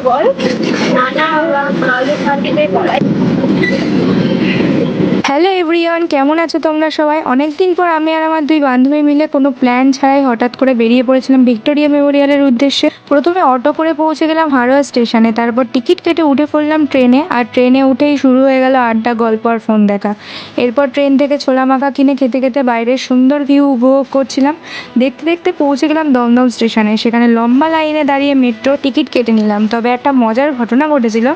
বল নানা hello everyone, কেমন আছো তোমরা সবাই? অনেকদিন পর আমি আর আমার দুই বান্ধবী মিলে কোনো প্ল্যান ছাড়াই হঠাৎ করে বেরিয়ে পড়েছিলাম ভিক্টোরিয়া মেমোরিয়ালের উদ্দেশ্যে। প্রথমে অটো করে পৌঁছে গেলাম হারোয়া স্টেশনে, তারপর টিকিট কেটে উঠে পড়লাম ট্রেনে। আর ট্রেনে উঠেই শুরু হয়ে গেল আড্ডা, গল্প আর ফোন দেখা। এরপর ট্রেন থেকে ছোলা মাখা কিনে খেতে খেতে বাইরের সুন্দর ভিউ উপভোগ করছিলাম। দেখতে দেখতে পৌঁছে গেলাম দমদম স্টেশনে। সেখানে লম্বা লাইনে দাঁড়িয়ে মেট্রো টিকিট কেটে নিলাম। তবে একটা মজার ঘটনা ঘটেছিল।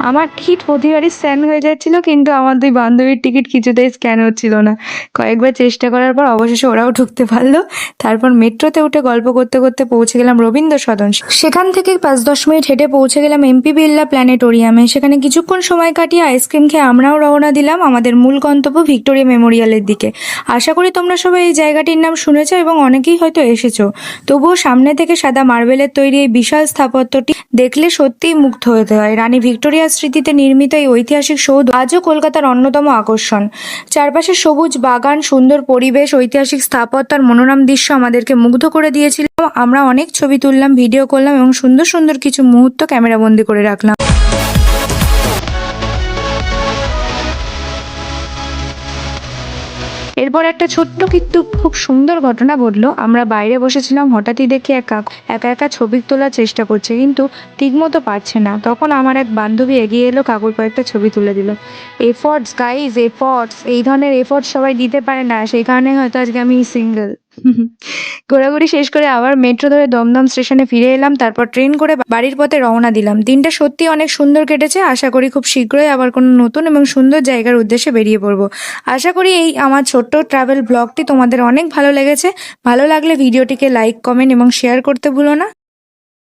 আমার টিকিট প্রতিবারই স্ক্যান হয়ে যাচ্ছিল, কিন্তু আমার দুই বান্ধবীর টিকিট কিছুতেই স্ক্যান হচ্ছিল না। কয়েকবার চেষ্টা করার পর অবশেষে ওরাও ঢুকতে পারলো। তারপর মেট্রোতে উঠে গল্প করতে করতে পৌঁছে গেলাম রবীন্দ্র সদন। সেখান থেকে 5-10 মিনিট হেঁটে পৌঁছে গেলাম এমপি বিড়লা প্ল্যানেটোরিয়ামে। সেখানে কিছুক্ষণ সময় কাটিয়ে আইসক্রিম খেয়ে আমরাও রওনা দিলাম আমাদের মূল গন্তব্য ভিক্টোরিয়া মেমোরিয়ালের দিকে। আশা করি তোমরা সবাই এই জায়গাটির নাম শুনেছো এবং অনেকেই হয়তো এসেছো। তবুও সামনে থেকে সাদা মার্বেলের তৈরি এই বিশাল স্থাপত্যটি দেখলে সত্যিই মুগ্ধ হতে হয়। রানী ভিক্টোরিয়ার স্মৃতিতে নির্মিত এই ঐতিহাসিক সৌধ আজও কলকাতার অন্যতম আকর্ষণ। চারপাশে সবুজ বাগান, সুন্দর পরিবেশ, ঐতিহাসিক স্থাপত্য আর মনোরম দৃশ্য আমাদেরকে মুগ্ধ করে দিয়েছিল। আমরা অনেক ছবি তুললাম, ভিডিও করলাম এবং সুন্দর সুন্দর কিছু মুহূর্ত ক্যামেরাবন্দি করে রাখলাম। এরপর একটা ছোট্ট কিন্তু খুব সুন্দর ঘটনা ঘটলো। আমরা বাইরে বসেছিলাম, হঠাৎই দেখি একা একা ছবি তোলার চেষ্টা করছে, কিন্তু ঠিকমতো পারছে না। তখন আমার এক বান্ধবী এগিয়ে এলো, কাকুর কয়েকটা ছবি তুলে দিল। এফর্টস গাইজ, এফর্টস, এই ধরনের এফর্টস সবাই দিতে পারে না, সেই কারণে হয়তো আজকে আমি সিঙ্গেল। ঘোরাঘুরি শেষ করে আবার মেট্রো ধরে দমদম স্টেশনে ফিরে এলাম। তারপর ট্রেন করে বাড়ির পথে রওনা দিলাম। দিনটা সত্যি অনেক সুন্দর কেটেছে। আশা করি খুব শীঘ্রই আবার কোনো নতুন এবং সুন্দর জায়গার উদ্দেশ্যে বেরিয়ে পড়বো। আশা করি এই আমার ছোট্ট ট্রাভেল ব্লগটি তোমাদের অনেক ভালো লেগেছে। ভালো লাগলে ভিডিওটিকে লাইক, কমেন্ট এবং শেয়ার করতে ভুলো না।